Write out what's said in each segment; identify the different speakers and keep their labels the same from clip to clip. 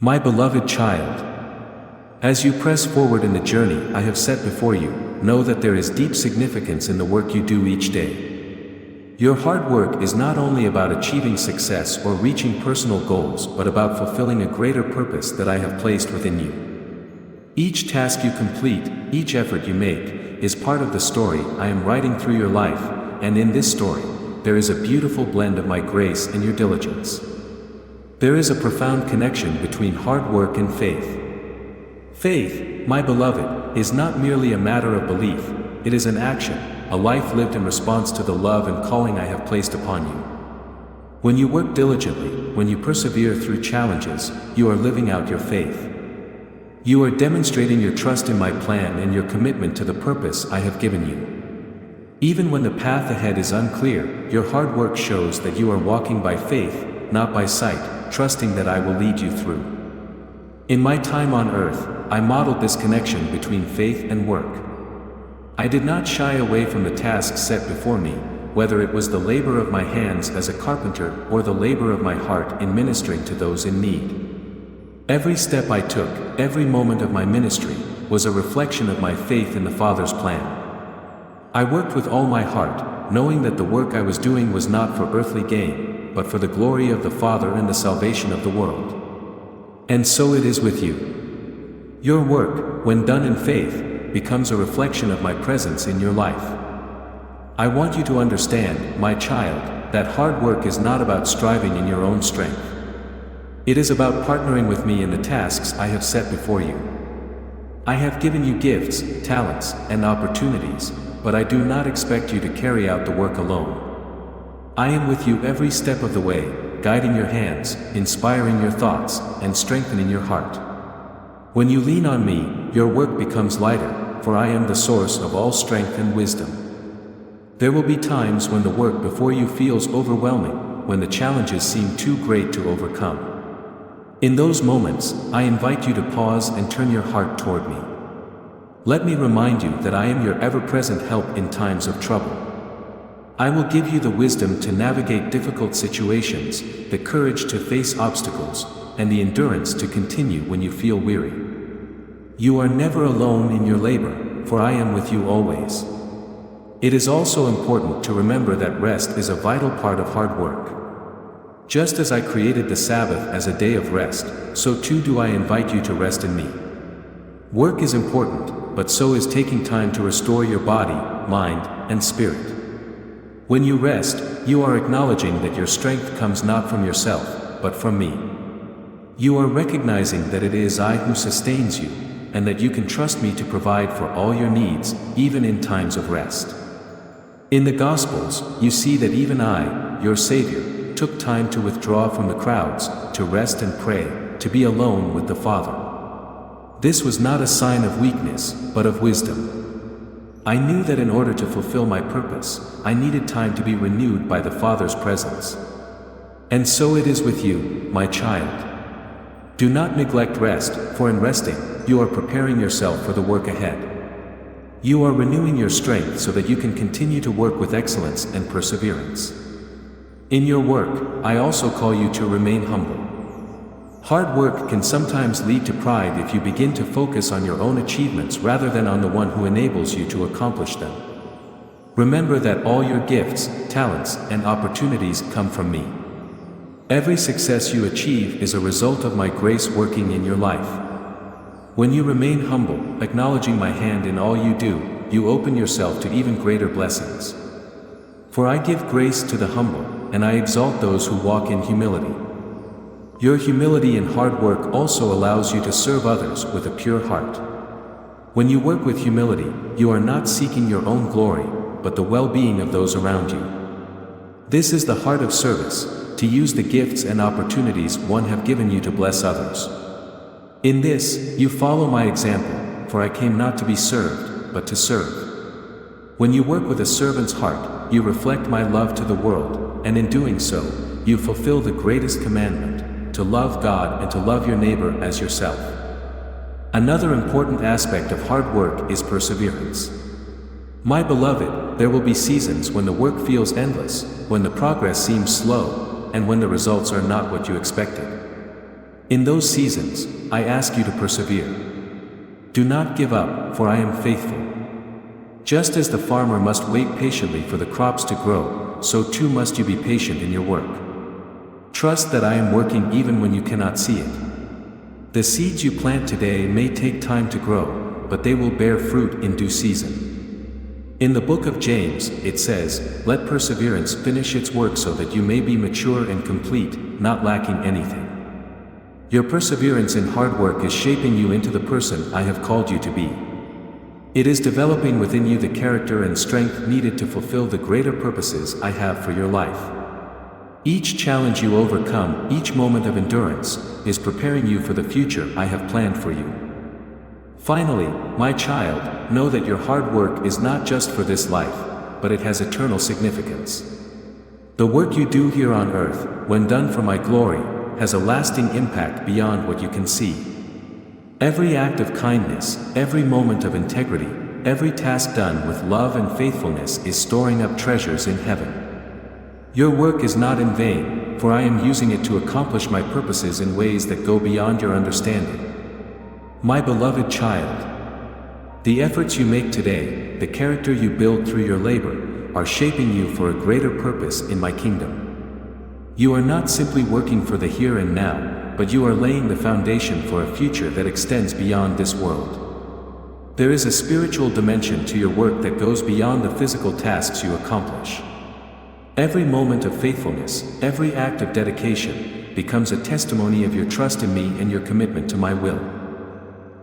Speaker 1: My beloved child, as you press forward in the journey I have set before you, know that there is deep significance in the work you do each day. Your hard work is not only about achieving success or reaching personal goals but about fulfilling a greater purpose that I have placed within you. Each task you complete, each effort you make, is part of the story I am writing through your life, and in this story, there is a beautiful blend of my grace and your diligence. There is a profound connection between hard work and faith. Faith, my beloved, is not merely a matter of belief, it is an action, a life lived in response to the love and calling I have placed upon you. When you work diligently, when you persevere through challenges, you are living out your faith. You are demonstrating your trust in my plan and your commitment to the purpose I have given you. Even when the path ahead is unclear, your hard work shows that you are walking by faith, not by sight, trusting that I will lead you through. In my time on earth, I modeled this connection between faith and work. I did not shy away from the tasks set before me, whether it was the labor of my hands as a carpenter or the labor of my heart in ministering to those in need. Every step I took, every moment of my ministry, was a reflection of my faith in the Father's plan. I worked with all my heart, knowing that the work I was doing was not for earthly gain, but for the glory of the Father and the salvation of the world. And so it is with you. Your work, when done in faith, becomes a reflection of my presence in your life. I want you to understand, my child, that hard work is not about striving in your own strength. It is about partnering with me in the tasks I have set before you. I have given you gifts, talents, and opportunities, but I do not expect you to carry out the work alone. I am with you every step of the way, guiding your hands, inspiring your thoughts, and strengthening your heart. When you lean on me, your work becomes lighter, for I am the source of all strength and wisdom. There will be times when the work before you feels overwhelming, when the challenges seem too great to overcome. In those moments, I invite you to pause and turn your heart toward me. Let me remind you that I am your ever-present help in times of trouble. I will give you the wisdom to navigate difficult situations, the courage to face obstacles, and the endurance to continue when you feel weary. You are never alone in your labor, for I am with you always. It is also important to remember that rest is a vital part of hard work. Just as I created the Sabbath as a day of rest, so too do I invite you to rest in me. Work is important, but so is taking time to restore your body, mind, and spirit. When you rest, you are acknowledging that your strength comes not from yourself, but from me. You are recognizing that it is I who sustains you, and that you can trust me to provide for all your needs, even in times of rest. In the Gospels, you see that even I, your Savior, took time to withdraw from the crowds, to rest and pray, to be alone with the Father. This was not a sign of weakness, but of wisdom. I knew that in order to fulfill my purpose, I needed time to be renewed by the Father's presence. And so it is with you, my child. Do not neglect rest, for in resting, you are preparing yourself for the work ahead. You are renewing your strength so that you can continue to work with excellence and perseverance. In your work, I also call you to remain humble. Hard work can sometimes lead to pride if you begin to focus on your own achievements rather than on the one who enables you to accomplish them. Remember that all your gifts, talents, and opportunities come from me. Every success you achieve is a result of my grace working in your life. When you remain humble, acknowledging my hand in all you do, you open yourself to even greater blessings. For I give grace to the humble, and I exalt those who walk in humility. Your humility and hard work also allows you to serve others with a pure heart. When you work with humility, you are not seeking your own glory, but the well-being of those around you. This is the heart of service, to use the gifts and opportunities one have given you to bless others. In this, you follow my example, for I came not to be served, but to serve. When you work with a servant's heart, you reflect my love to the world, and in doing so, you fulfill the greatest commandment, to love God and to love your neighbor as yourself. Another important aspect of hard work is perseverance. My beloved, there will be seasons when the work feels endless, when the progress seems slow, and when the results are not what you expected. In those seasons, I ask you to persevere. Do not give up, for I am faithful. Just as the farmer must wait patiently for the crops to grow, so too must you be patient in your work. Trust that I am working even when you cannot see it. The seeds you plant today may take time to grow, but they will bear fruit in due season. In the book of James, it says, "Let perseverance finish its work so that you may be mature and complete, not lacking anything." Your perseverance in hard work is shaping you into the person I have called you to be. It is developing within you the character and strength needed to fulfill the greater purposes I have for your life. Each challenge you overcome, each moment of endurance, is preparing you for the future I have planned for you. Finally, my child, know that your hard work is not just for this life, but it has eternal significance. The work you do here on earth, when done for my glory, has a lasting impact beyond what you can see. Every act of kindness, every moment of integrity, every task done with love and faithfulness is storing up treasures in heaven. Your work is not in vain, for I am using it to accomplish my purposes in ways that go beyond your understanding. My beloved child, the efforts you make today, the character you build through your labor, are shaping you for a greater purpose in my kingdom. You are not simply working for the here and now, but you are laying the foundation for a future that extends beyond this world. There is a spiritual dimension to your work that goes beyond the physical tasks you accomplish. Every moment of faithfulness, every act of dedication, becomes a testimony of your trust in me and your commitment to my will.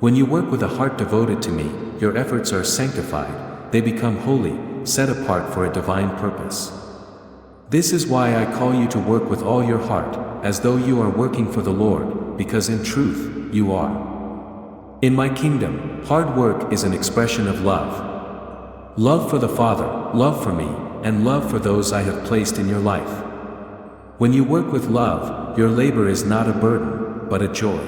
Speaker 1: When you work with a heart devoted to me, your efforts are sanctified, they become holy, set apart for a divine purpose. This is why I call you to work with all your heart, as though you are working for the Lord, because in truth, you are. In my kingdom, hard work is an expression of love. Love for the Father, love for me, and love for those I have placed in your life. When you work with love, your labor is not a burden, but a joy.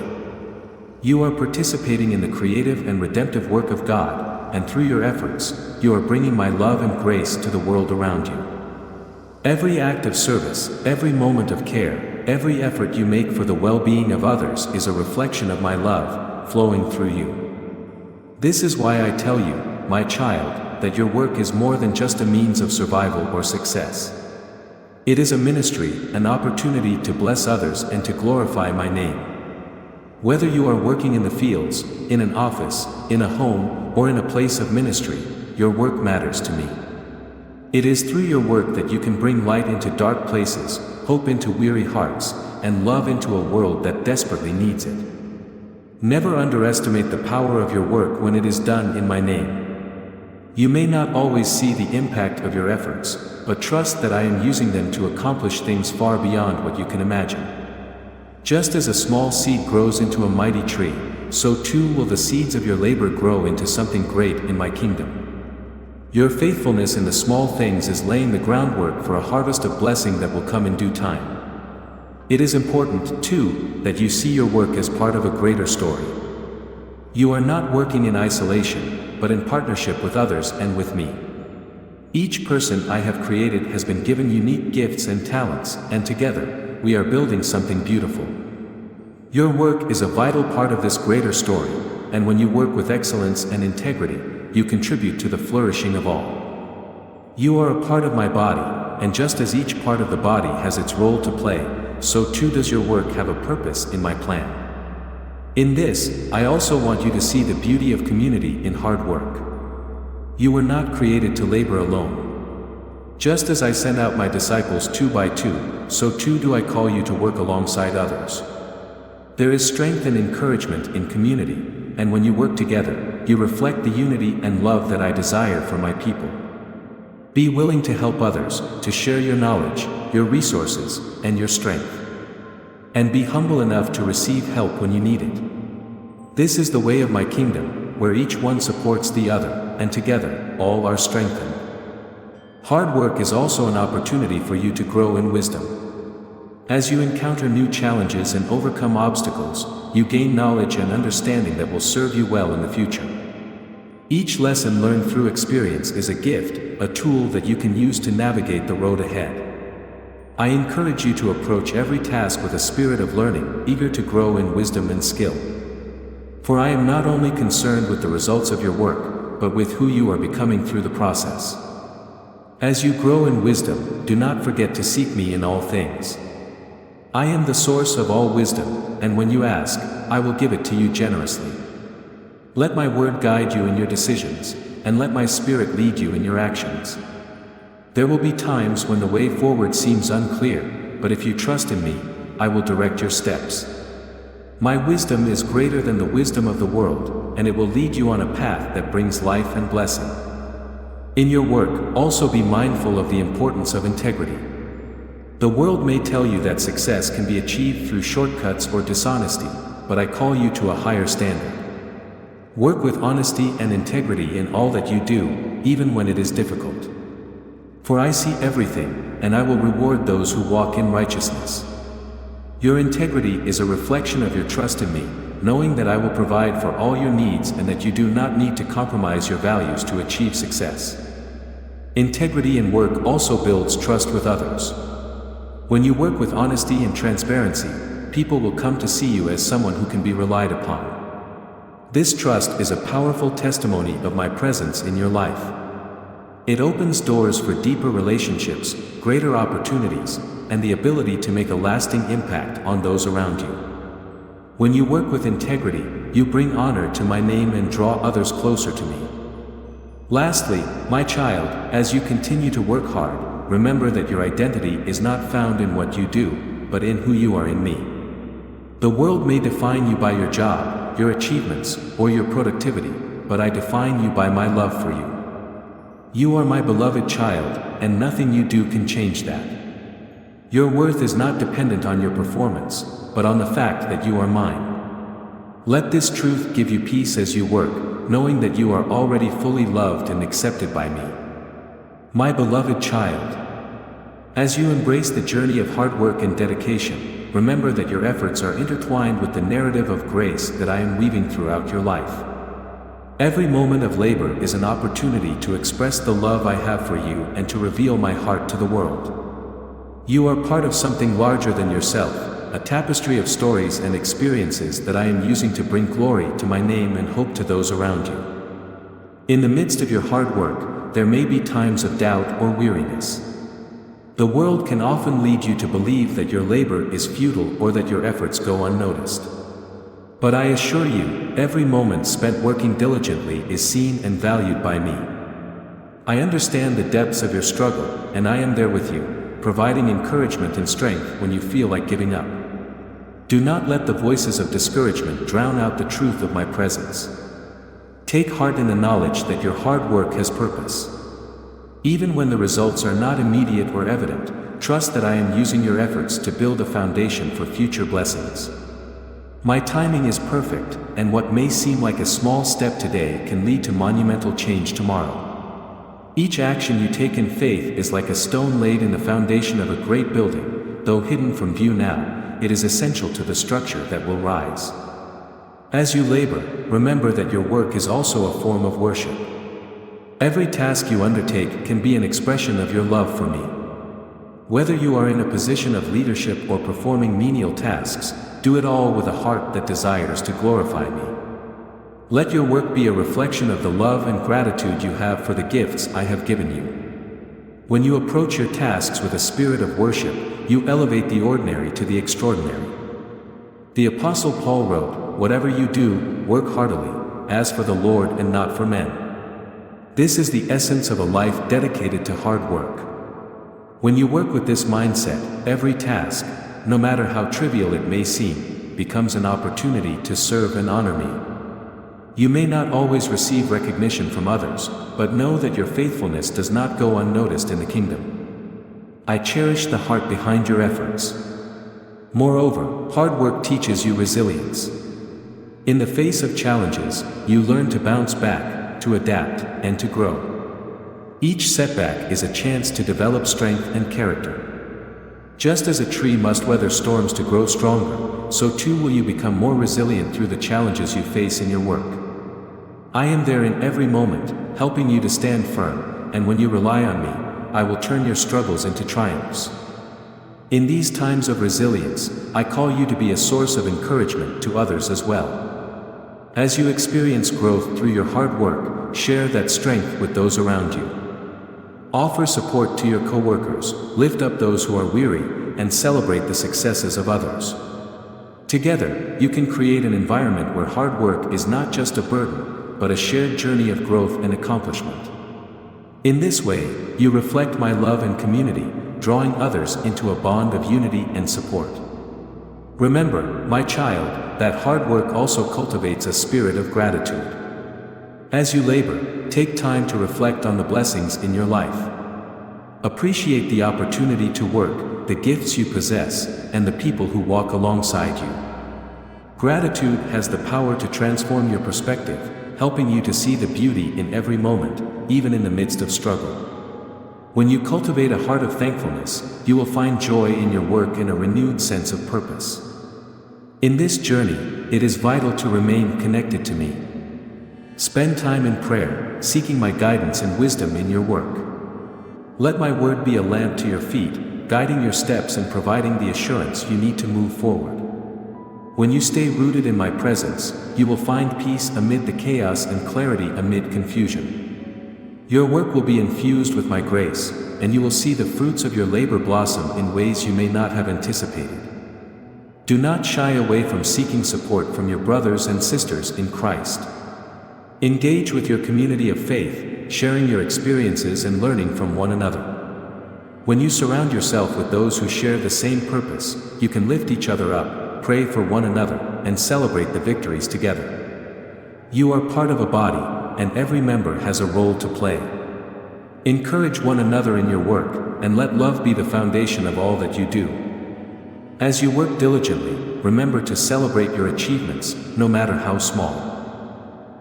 Speaker 1: You are participating in the creative and redemptive work of God, and through your efforts, you are bringing my love and grace to the world around you. Every act of service, every moment of care, every effort you make for the well-being of others is a reflection of my love, flowing through you. This is why I tell you, my child, that your work is more than just a means of survival or success. It is a ministry, an opportunity to bless others and to glorify my name. Whether you are working in the fields, in an office, in a home, or in a place of ministry, your work matters to me. It is through your work that you can bring light into dark places, hope into weary hearts, and love into a world that desperately needs it. Never underestimate the power of your work when it is done in my name. You may not always see the impact of your efforts, but trust that I am using them to accomplish things far beyond what you can imagine. Just as a small seed grows into a mighty tree, so too will the seeds of your labor grow into something great in my kingdom. Your faithfulness in the small things is laying the groundwork for a harvest of blessing that will come in due time. It is important, too, that you see your work as part of a greater story. You are not working in isolation, but in partnership with others and with me. Each person I have created has been given unique gifts and talents, and together, we are building something beautiful. Your work is a vital part of this greater story, and when you work with excellence and integrity, you contribute to the flourishing of all. You are a part of my body, and just as each part of the body has its role to play, so too does your work have a purpose in my plan. In this, I also want you to see the beauty of community in hard work. You were not created to labor alone. Just as I send out my disciples 2 by 2, so too do I call you to work alongside others. There is strength and encouragement in community, and when you work together, you reflect the unity and love that I desire for my people. Be willing to help others, to share your knowledge, your resources, and your strength. And be humble enough to receive help when you need it. This is the way of my kingdom, where each one supports the other, and together, all are strengthened. Hard work is also an opportunity for you to grow in wisdom. As you encounter new challenges and overcome obstacles, you gain knowledge and understanding that will serve you well in the future. Each lesson learned through experience is a gift, a tool that you can use to navigate the road ahead. I encourage you to approach every task with a spirit of learning, eager to grow in wisdom and skill. For I am not only concerned with the results of your work, but with who you are becoming through the process. As you grow in wisdom, do not forget to seek me in all things. I am the source of all wisdom, and when you ask, I will give it to you generously. Let my word guide you in your decisions, and let my spirit lead you in your actions. There will be times when the way forward seems unclear, but if you trust in me, I will direct your steps. My wisdom is greater than the wisdom of the world, and it will lead you on a path that brings life and blessing. In your work, also be mindful of the importance of integrity. The world may tell you that success can be achieved through shortcuts or dishonesty, but I call you to a higher standard. Work with honesty and integrity in all that you do, even when it is difficult. For I see everything, and I will reward those who walk in righteousness. Your integrity is a reflection of your trust in me, knowing that I will provide for all your needs and that you do not need to compromise your values to achieve success. Integrity in work also builds trust with others. When you work with honesty and transparency, people will come to see you as someone who can be relied upon. This trust is a powerful testimony of my presence in your life. It opens doors for deeper relationships, greater opportunities, and the ability to make a lasting impact on those around you. When you work with integrity, you bring honor to my name and draw others closer to me. Lastly, my child, as you continue to work hard, remember that your identity is not found in what you do, but in who you are in me. The world may define you by your job, your achievements, or your productivity, but I define you by my love for you. You are my beloved child, and nothing you do can change that. Your worth is not dependent on your performance, but on the fact that you are mine. Let this truth give you peace as you work, knowing that you are already fully loved and accepted by me. My beloved child, as you embrace the journey of hard work and dedication, remember that your efforts are intertwined with the narrative of grace that I am weaving throughout your life. Every moment of labor is an opportunity to express the love I have for you and to reveal my heart to the world. You are part of something larger than yourself, a tapestry of stories and experiences that I am using to bring glory to my name and hope to those around you. In the midst of your hard work, there may be times of doubt or weariness. The world can often lead you to believe that your labor is futile or that your efforts go unnoticed. But I assure you, every moment spent working diligently is seen and valued by me. I understand the depths of your struggle, and I am there with you, providing encouragement and strength when you feel like giving up. Do not let the voices of discouragement drown out the truth of my presence. Take heart in the knowledge that your hard work has purpose. Even when the results are not immediate or evident, trust that I am using your efforts to build a foundation for future blessings. My timing is perfect, and what may seem like a small step today can lead to monumental change tomorrow. Each action you take in faith is like a stone laid in the foundation of a great building. Though hidden from view now, it is essential to the structure that will rise. As you labor, remember that your work is also a form of worship. Every task you undertake can be an expression of your love for me. Whether you are in a position of leadership or performing menial tasks, do it all with a heart that desires to glorify me. Let your work be a reflection of the love and gratitude you have for the gifts I have given you. When you approach your tasks with a spirit of worship, you elevate the ordinary to the extraordinary. The Apostle Paul wrote, "Whatever you do, work heartily, as for the Lord and not for men." This is the essence of a life dedicated to hard work. When you work with this mindset, every task, no matter how trivial it may seem, becomes an opportunity to serve and honor me. You may not always receive recognition from others, but know that your faithfulness does not go unnoticed in the kingdom. I cherish the heart behind your efforts. Moreover, hard work teaches you resilience. In the face of challenges, you learn to bounce back, to adapt, and to grow. Each setback is a chance to develop strength and character. Just as a tree must weather storms to grow stronger, so too will you become more resilient through the challenges you face in your work. I am there in every moment, helping you to stand firm, and when you rely on me, I will turn your struggles into triumphs. In these times of resilience, I call you to be a source of encouragement to others as well. As you experience growth through your hard work, share that strength with those around you. Offer support to your coworkers, lift up those who are weary, and celebrate the successes of others. Together, you can create an environment where hard work is not just a burden, but a shared journey of growth and accomplishment. In this way, you reflect my love and community, drawing others into a bond of unity and support. Remember, my child, that hard work also cultivates a spirit of gratitude. As you labor, take time to reflect on the blessings in your life. Appreciate the opportunity to work, the gifts you possess, and the people who walk alongside you. Gratitude has the power to transform your perspective, helping you to see the beauty in every moment, even in the midst of struggle. When you cultivate a heart of thankfulness, you will find joy in your work and a renewed sense of purpose. In this journey, it is vital to remain connected to me. Spend time in prayer, seeking my guidance and wisdom in your work. Let my word be a lamp to your feet, guiding your steps and providing the assurance you need to move forward. When you stay rooted in my presence, you will find peace amid the chaos and clarity amid confusion. Your work will be infused with my grace, and you will see the fruits of your labor blossom in ways you may not have anticipated. Do not shy away from seeking support from your brothers and sisters in Christ. Engage with your community of faith, sharing your experiences and learning from one another. When you surround yourself with those who share the same purpose, you can lift each other up, pray for one another, and celebrate the victories together. You are part of a body, and every member has a role to play. Encourage one another in your work, and let love be the foundation of all that you do. As you work diligently, remember to celebrate your achievements, no matter how small.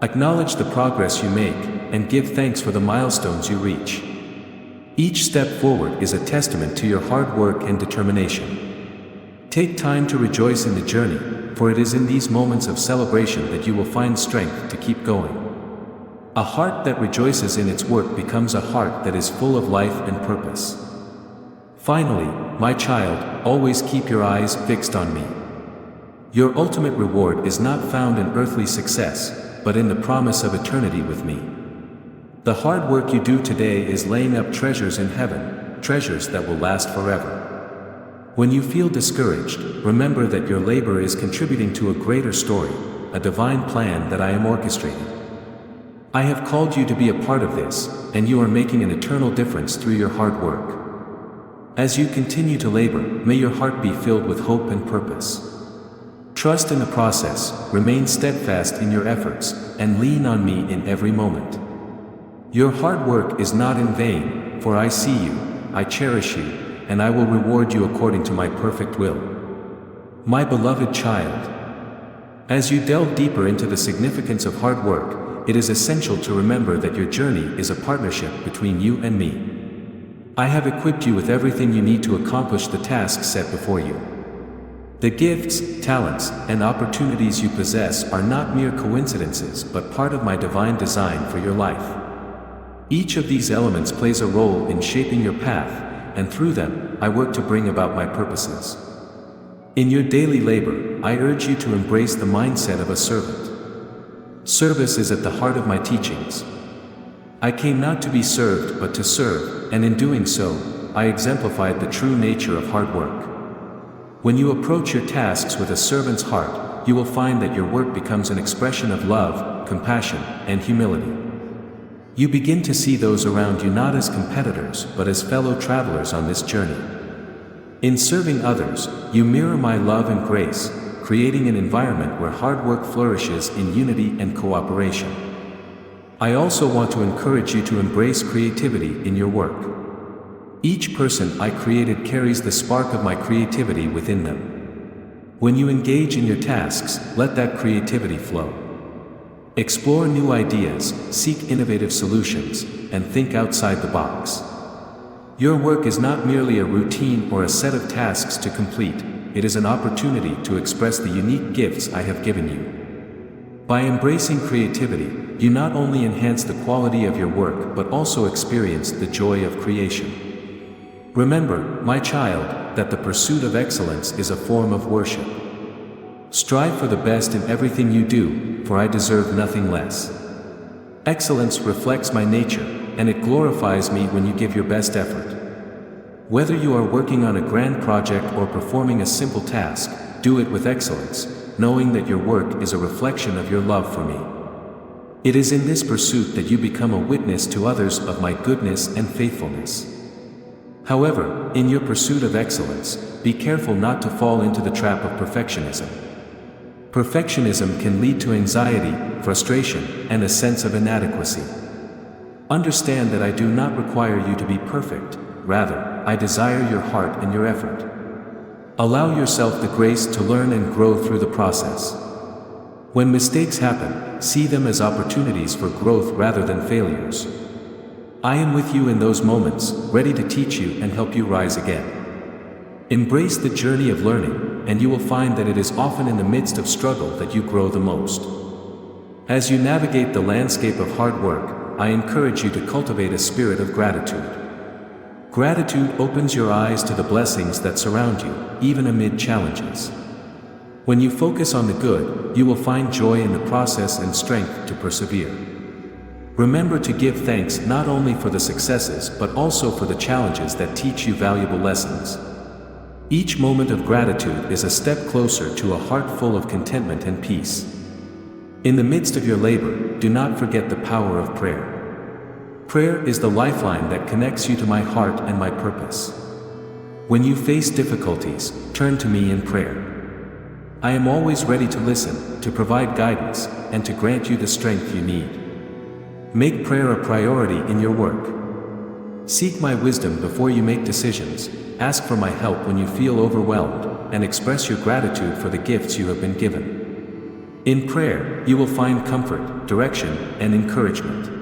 Speaker 1: Acknowledge the progress you make, and give thanks for the milestones you reach. Each step forward is a testament to your hard work and determination. Take time to rejoice in the journey, for it is in these moments of celebration that you will find strength to keep going. A heart that rejoices in its work becomes a heart that is full of life and purpose. Finally, my child, always keep your eyes fixed on me. Your ultimate reward is not found in earthly success, but in the promise of eternity with me. The hard work you do today is laying up treasures in heaven, treasures that will last forever. When you feel discouraged, remember that your labor is contributing to a greater story, a divine plan that I am orchestrating. I have called you to be a part of this, and you are making an eternal difference through your hard work. As you continue to labor, may your heart be filled with hope and purpose. Trust in the process, remain steadfast in your efforts, and lean on me in every moment. Your hard work is not in vain, for I see you, I cherish you, and I will reward you according to my perfect will. My beloved child, as you delve deeper into the significance of hard work, it is essential to remember that your journey is a partnership between you and me. I have equipped you with everything you need to accomplish the tasks set before you. The gifts, talents, and opportunities you possess are not mere coincidences but part of my divine design for your life. Each of these elements plays a role in shaping your path, and through them, I work to bring about my purposes. In your daily labor, I urge you to embrace the mindset of a servant. Service is at the heart of my teachings. I came not to be served but to serve, and in doing so, I exemplified the true nature of hard work. When you approach your tasks with a servant's heart, you will find that your work becomes an expression of love, compassion, and humility. You begin to see those around you not as competitors but as fellow travelers on this journey. In serving others, you mirror my love and grace, creating an environment where hard work flourishes in unity and cooperation. I also want to encourage you to embrace creativity in your work. Each person I created carries the spark of my creativity within them. When you engage in your tasks, let that creativity flow. Explore new ideas, seek innovative solutions, and think outside the box. Your work is not merely a routine or a set of tasks to complete, it is an opportunity to express the unique gifts I have given you. By embracing creativity, you not only enhance the quality of your work but also experience the joy of creation. Remember, my child, that the pursuit of excellence is a form of worship. Strive for the best in everything you do, for I deserve nothing less. Excellence reflects my nature, and it glorifies me when you give your best effort. Whether you are working on a grand project or performing a simple task, do it with excellence, knowing that your work is a reflection of your love for me. It is in this pursuit that you become a witness to others of my goodness and faithfulness. However, in your pursuit of excellence, be careful not to fall into the trap of perfectionism. Perfectionism can lead to anxiety, frustration, and a sense of inadequacy. Understand that I do not require you to be perfect, rather, I desire your heart and your effort. Allow yourself the grace to learn and grow through the process. When mistakes happen, see them as opportunities for growth rather than failures. I am with you in those moments, ready to teach you and help you rise again. Embrace the journey of learning, and you will find that it is often in the midst of struggle that you grow the most. As you navigate the landscape of hard work, I encourage you to cultivate a spirit of gratitude. Gratitude opens your eyes to the blessings that surround you, even amid challenges. When you focus on the good, you will find joy in the process and strength to persevere. Remember to give thanks not only for the successes but also for the challenges that teach you valuable lessons. Each moment of gratitude is a step closer to a heart full of contentment and peace. In the midst of your labor, do not forget the power of prayer. Prayer is the lifeline that connects you to my heart and my purpose. When you face difficulties, turn to me in prayer. I am always ready to listen, to provide guidance, and to grant you the strength you need. Make prayer a priority in your work. Seek my wisdom before you make decisions, ask for my help when you feel overwhelmed, and express your gratitude for the gifts you have been given. In prayer, you will find comfort, direction, and encouragement.